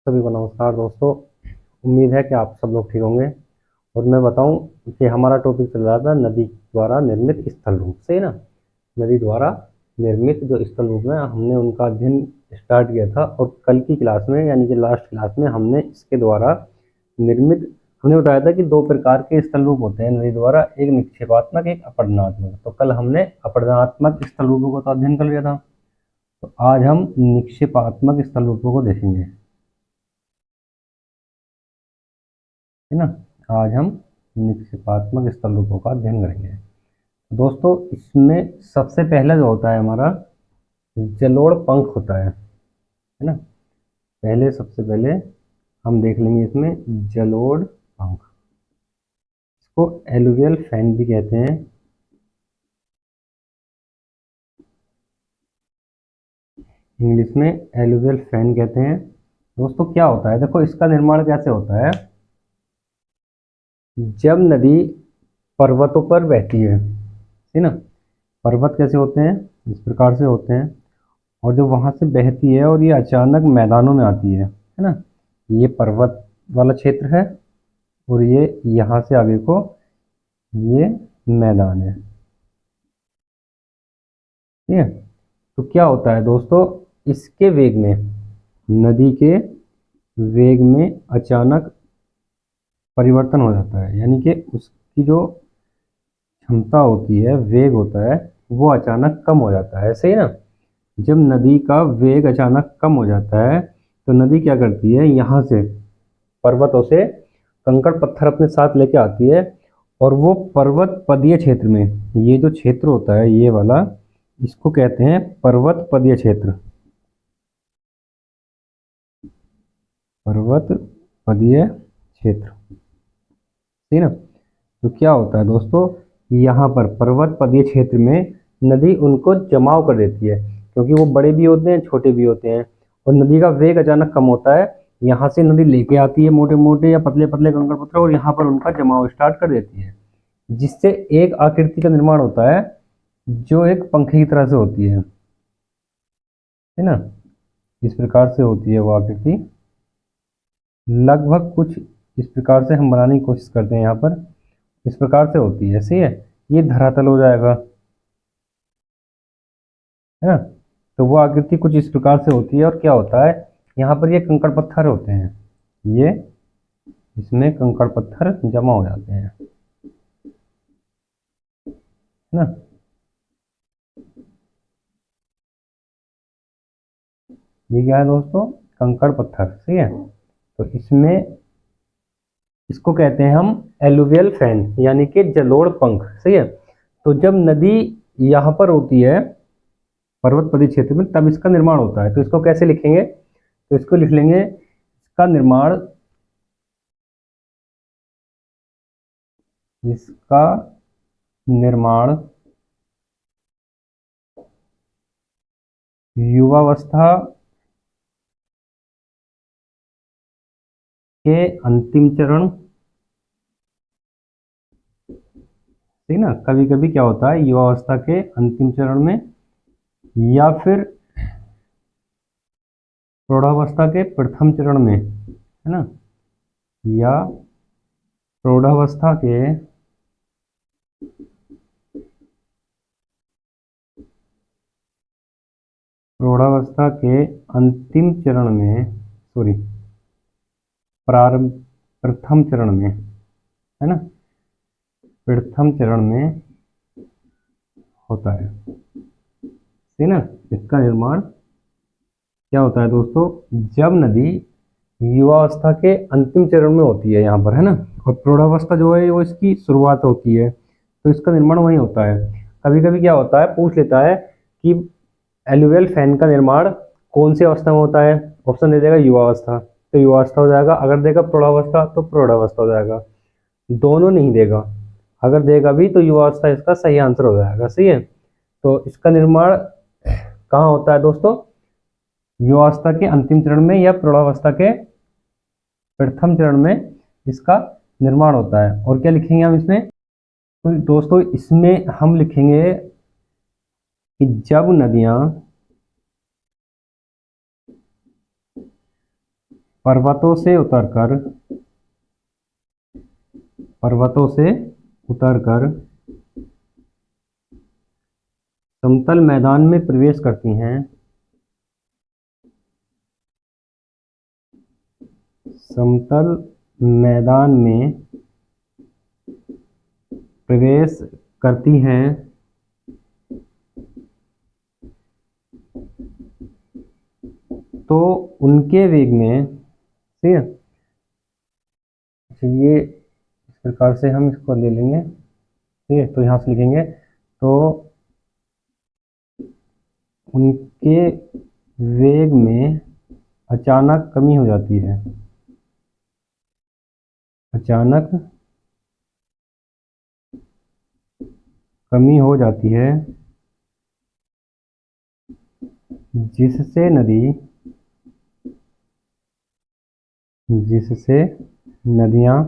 सभी को नमस्कार दोस्तों। उम्मीद है कि आप सब लोग ठीक होंगे। और मैं बताऊं कि हमारा टॉपिक चल रहा था नदी द्वारा निर्मित स्थल रूप से ना। नदी द्वारा निर्मित जो स्थल रूप है हमने उनका अध्ययन स्टार्ट किया था, और कल की क्लास में यानी कि लास्ट क्लास में हमने इसके द्वारा निर्मित हमने बताया था कि दो प्रकार के स्थल रूप होते हैं नदी द्वारा, एक निक्षेपात्मक एक अपरदनात्मक। तो कल हमने अपरदनात्मक स्थल रूपों का तो अध्ययन कर लिया था, तो आज हम निक्षेपात्मक स्थल रूपों को देखेंगे, है ना। आज हम निक्षेपात्मक स्थल रूपों का अध्ययन करेंगे। दोस्तों इसमें सबसे पहला जो होता है हमारा जलोढ़ पंख होता है ना। सबसे पहले हम देख लेंगे इसमें जलोढ़ पंख। इसको एलुवियल फैन भी कहते हैं। इंग्लिश में एलुवियल फैन कहते हैं। दोस्तों क्या होता है, देखो इसका निर्माण कैसे होता है। जब नदी पर्वतों पर बहती है ना। पर्वत कैसे होते हैं, इस प्रकार से होते हैं, और जब वहां से बहती है और ये अचानक मैदानों में आती है ना। ये पर्वत वाला क्षेत्र है और ये यहाँ से आगे को ये मैदान है, ठीक है। तो क्या होता है दोस्तों, इसके वेग में, नदी के वेग में अचानक परिवर्तन हो जाता है, यानी कि उसकी जो क्षमता होती है, वेग होता है, वो अचानक कम हो जाता है, सही ना। जब नदी का वेग अचानक कम हो जाता है तो नदी क्या करती है, यहाँ से पर्वतों से कंकड़ पत्थर अपने साथ लेके आती है, और वो पर्वत पदीय क्षेत्र में, ये जो क्षेत्र होता है ये वाला, इसको कहते हैं पर्वत पदीय क्षेत्र। पर्वत पदीय क्षेत्र, ठीक ना। तो क्या होता है दोस्तों, यहाँ पर पर्वत पदीय क्षेत्र में नदी उनको जमाव कर देती है, क्योंकि वो बड़े भी होते हैं छोटे भी होते हैं, और नदी का वेग अचानक कम होता है। यहाँ से नदी लेके आती है मोटे मोटे या पतले पतले कंकड़ पत्थर, और यहाँ पर उनका जमाव स्टार्ट कर देती है, जिससे एक आकृति का निर्माण होता है जो एक पंखे की तरह से होती है ना। इस प्रकार से होती है वो आकृति, लगभग कुछ इस प्रकार से हम बनाने की कोशिश करते हैं। यहाँ पर इस प्रकार से होती है, सही है। ये धरातल हो जाएगा, है ना। तो वो आकृति कुछ इस प्रकार से होती है, और क्या होता है, यहाँ पर ये कंकड़ पत्थर होते हैं, ये इसमें कंकड़ पत्थर जमा हो जाते हैं, है ना। ये क्या है दोस्तों, कंकड़ पत्थर, सही है। तो इसमें इसको कहते हैं हम एलुवियल फैन, यानी कि जलोढ़ पंख, सही है। तो जब नदी यहाँ पर होती है पर्वत पदीय क्षेत्र में, तब इसका निर्माण होता है। तो इसको कैसे लिखेंगे, तो इसको लिख लेंगे, इसका निर्माण, इसका निर्माण युवावस्था के अंतिम चरण, ठीक ना। कभी कभी क्या होता है, युवावस्था के अंतिम चरण में, या फिर प्रौढ़ावस्था के प्रथम चरण में, है ना, या प्रौढ़ावस्था के प्रौढ़ावस्था के अंतिम चरण में, सॉरी, प्रारंभ प्रथम चरण में, है ना, प्रथम चरण में होता है, सही ना। इसका निर्माण क्या होता है दोस्तों, जब नदी युवावस्था के अंतिम चरण में होती है यहाँ पर, है ना, और प्रौढ़ावस्था जो है वो इसकी शुरुआत होती है, तो इसका निर्माण वहीं होता है। कभी कभी क्या होता है, पूछ लेता है कि एलुवियल फैन का निर्माण कौन सी अवस्था में होता है, ऑप्शन दे देगा युवावस्था, तो युवावस्था हो जाएगा। अगर देगा प्रौढ़ावस्था तो प्रौढ़ावस्था हो जाएगा। दोनों नहीं देगा, अगर देगा भी तो युवावस्था इसका सही आंसर हो जाएगा, सही है। तो इसका निर्माण कहाँ होता है दोस्तों, युवावस्था के अंतिम चरण में या प्रौढ़ावस्था के प्रथम चरण में इसका निर्माण होता है। और क्या लिखेंगे हम इसमें, तो दोस्तों इसमें हम लिखेंगे कि पर्वतों से उतरकर समतल मैदान में प्रवेश करती हैं, समतल मैदान में प्रवेश करती हैं तो उनके वेग में, ठीक है, ये इस प्रकार से हम इसको ले लेंगे, ठीक है। तो यहाँ से लिखेंगे तो उनके वेग में अचानक कमी हो जाती है, अचानक कमी हो जाती है, जिससे नदियाँ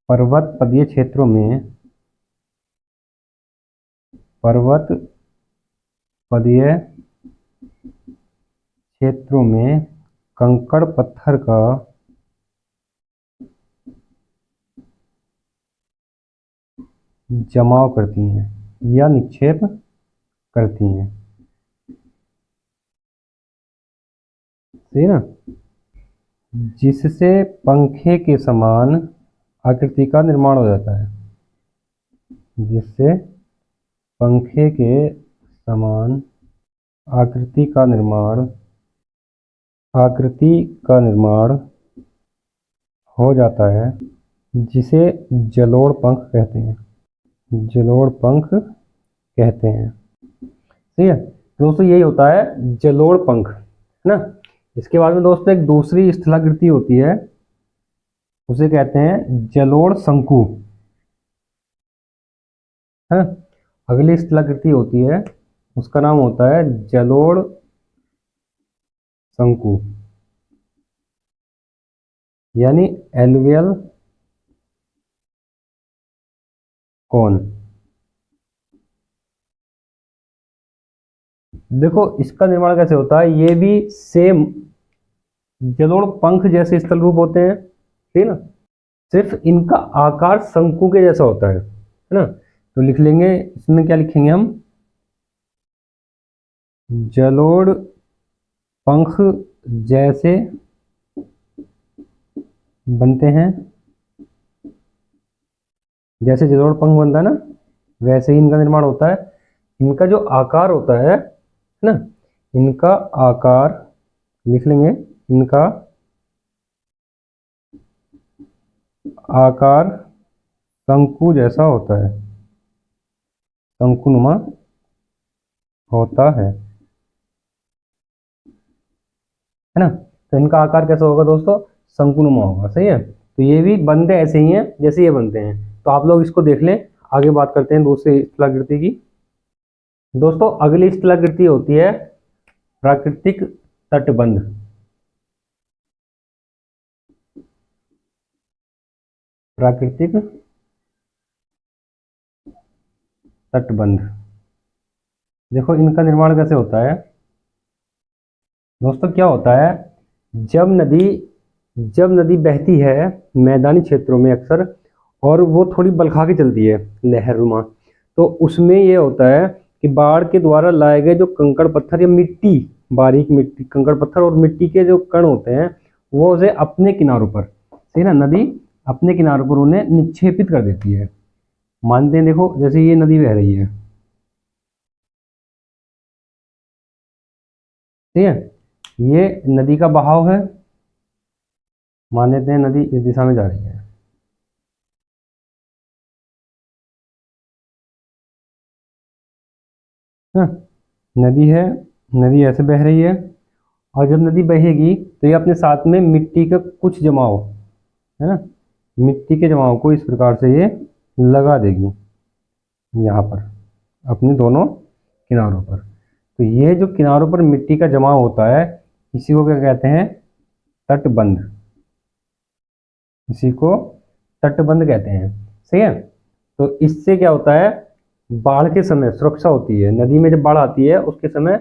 पर्वतपदीय क्षेत्रों में कंकड़ पत्थर का जमाव करती हैं या निक्षेप करती हैं, सही ना। जिससे पंखे के समान आकृति का निर्माण हो जाता है, जिससे पंखे के समान आकृति का निर्माण हो जाता है, जिसे जलोढ़ पंख कहते हैं, जलोढ़ पंख कहते हैं, ठीक है। दोस्तों यही होता है जलोढ़ पंख, है ना। इसके बाद में दोस्तों एक दूसरी स्थलाकृति होती है, उसे कहते हैं जलोढ़ शंकु, है। अगली स्थलाकृति होती है उसका नाम होता है जलोढ़ शंकु, यानी एलुवियल कौन। देखो इसका निर्माण कैसे होता है, ये भी सेम जलोढ़ पंख जैसे स्थल रूप होते हैं, ठीक है ना। सिर्फ इनका आकार शंकु के जैसा होता है ना। तो लिख लेंगे, इसमें क्या लिखेंगे हम, जलोढ़ पंख जैसे बनते हैं, जैसे जलोढ़ पंख बनता है ना वैसे ही इनका निर्माण होता है। इनका जो आकार होता है ना, इनका आकार लिख लेंगे, इनका आकार शंकु जैसा होता है, शंकुनुमा होता है ना। तो इनका आकार कैसा होगा दोस्तों, शंकुनुमा होगा, सही है। तो ये भी बनते ऐसे ही हैं जैसे ये बनते हैं। तो आप लोग इसको देख लें, आगे बात करते हैं दूसरी स्थलाकृति की। दोस्तों अगली स्थलाकृति होती है प्राकृतिक तटबंध, प्राकृतिक तटबंध। देखो इनका निर्माण कैसे होता है दोस्तों, क्या होता है, जब नदी बहती है मैदानी क्षेत्रों में अक्सर, और वो थोड़ी बलखा के चलती है लहरनुमा, तो उसमें ये होता है कि बाढ़ के द्वारा लाए गए जो कंकड़ पत्थर या मिट्टी, बारीक मिट्टी, कंकड़ पत्थर और मिट्टी के जो कण होते हैं, वो उसे अपने किनारों पर, सही ना, नदी अपने किनारों पर उन्हें निक्षेपित कर देती है। मानते हैं, देखो जैसे ये नदी बह रही है, ठीक है, ये नदी का बहाव है, मान लेते हैं नदी इस दिशा में जा रही है, हाँ, नदी है, नदी ऐसे बह रही है, और जब नदी बहेगी तो ये अपने साथ में मिट्टी का कुछ जमाव, है ना, मिट्टी के जमाव को इस प्रकार से ये लगा देगी यहाँ पर अपने दोनों किनारों पर। तो ये जो किनारों पर मिट्टी का जमाव होता है, इसी को क्या कहते हैं, तटबंध, इसी को तटबंध कहते हैं, सही है। तो इससे क्या होता है, बाढ़ के समय सुरक्षा होती है, नदी में जब बाढ़ आती है उसके समय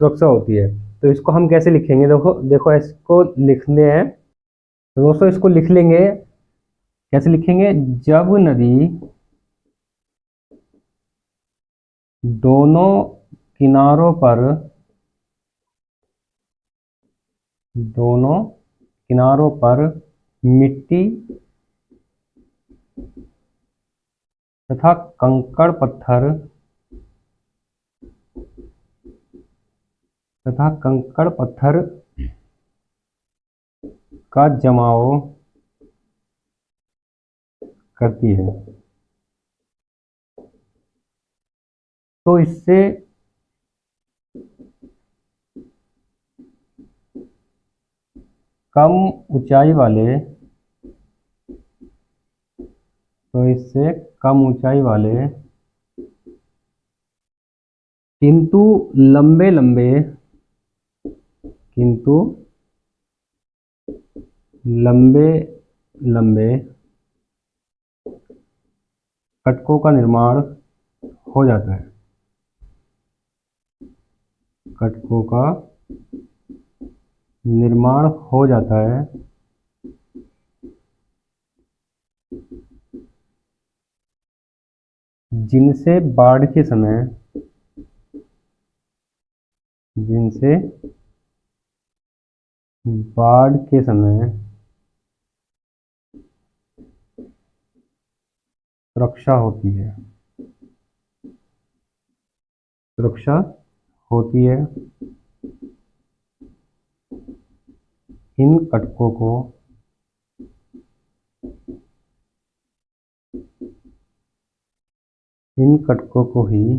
सुरक्षा होती है। तो इसको हम कैसे लिखेंगे, देखो देखो इसको लिखने हैं तो दोस्तों इसको लिख लेंगे, कैसे लिखेंगे, जब नदी दोनों किनारों पर दोनों किनारों पर मिट्टी तथा कंकड़ पत्थर का जमाव करती है तो इससे कम ऊंचाई वाले किंतु लंबे लंबे कटकों का निर्माण हो जाता है। कटकों का निर्माण हो जाता है जिनसे बाढ़ के समय सुरक्षा होती है। इन कटकों को ही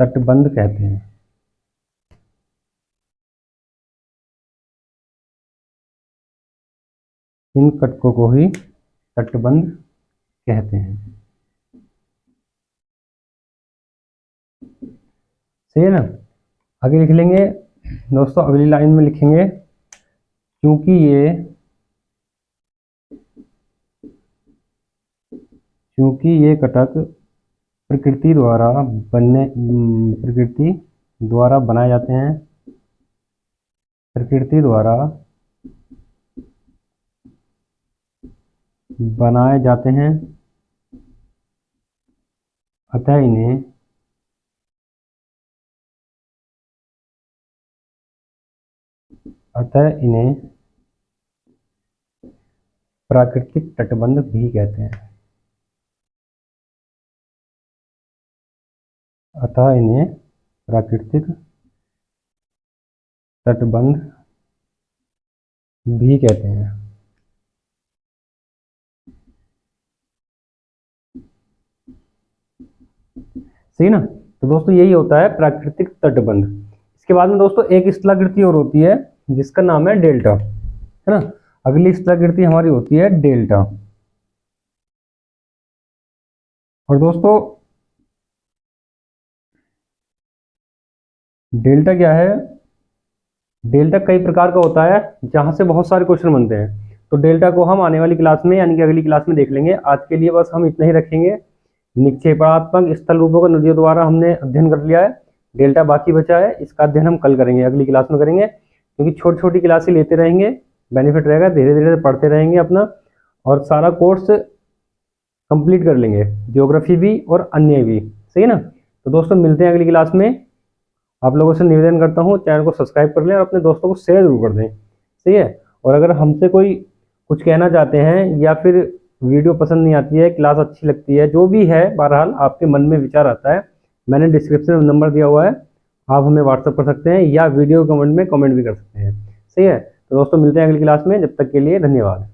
तटबंध कहते हैं। इन कटकों को ही तटबंध कहते हैं। सही है ना। आगे लिख लेंगे दोस्तों, अगली लाइन में लिखेंगे क्योंकि ये कटक प्रकृति द्वारा बनाए जाते हैं। प्रकृति द्वारा बनाए जाते हैं, अतः इन्हें प्राकृतिक तटबंध भी कहते हैं। अतः इन्हें प्राकृतिक तटबंध भी कहते हैं। सही ना। तो दोस्तों यही होता है प्राकृतिक तटबंध। इसके बाद में दोस्तों एक स्थलाकृति और होती है जिसका नाम है डेल्टा, है ना। अगली स्थलाकृति हमारी होती है डेल्टा। और दोस्तों डेल्टा क्या है, डेल्टा कई प्रकार का होता है जहां से बहुत सारे क्वेश्चन बनते हैं। तो डेल्टा को हम आने वाली क्लास में यानी कि अगली क्लास में देख लेंगे। आज के लिए बस हम इतना ही रखेंगे। निक्षेपात्मक स्थल रूपों का नदियों द्वारा हमने अध्ययन कर लिया है। डेल्टा बाकी बचा है, इसका अध्ययन हम कल करेंगे, अगली क्लास में करेंगे, क्योंकि छोटी छोटी क्लासें लेते रहेंगे, बेनिफिट रहेगा, धीरे धीरे पढ़ते रहेंगे अपना, और सारा कोर्स कंप्लीट कर लेंगे, ज्योग्राफी भी और अन्य भी। सही है ना। तो दोस्तों मिलते हैं अगली क्लास में। आप लोगों से निवेदन करता हूँ चैनल को सब्सक्राइब कर लें और अपने दोस्तों को शेयर जरूर कर दें। सही है। और अगर हमसे कोई कुछ कहना चाहते हैं या फिर वीडियो पसंद नहीं आती है, क्लास अच्छी लगती है, जो भी है, बहरहाल आपके मन में विचार आता है, मैंने डिस्क्रिप्शन में नंबर दिया हुआ है, आप हमें व्हाट्सअप कर सकते हैं या वीडियो कमेंट में कमेंट भी कर सकते हैं। सही है। तो दोस्तों मिलते हैं अगली क्लास में, जब तक के लिए धन्यवाद।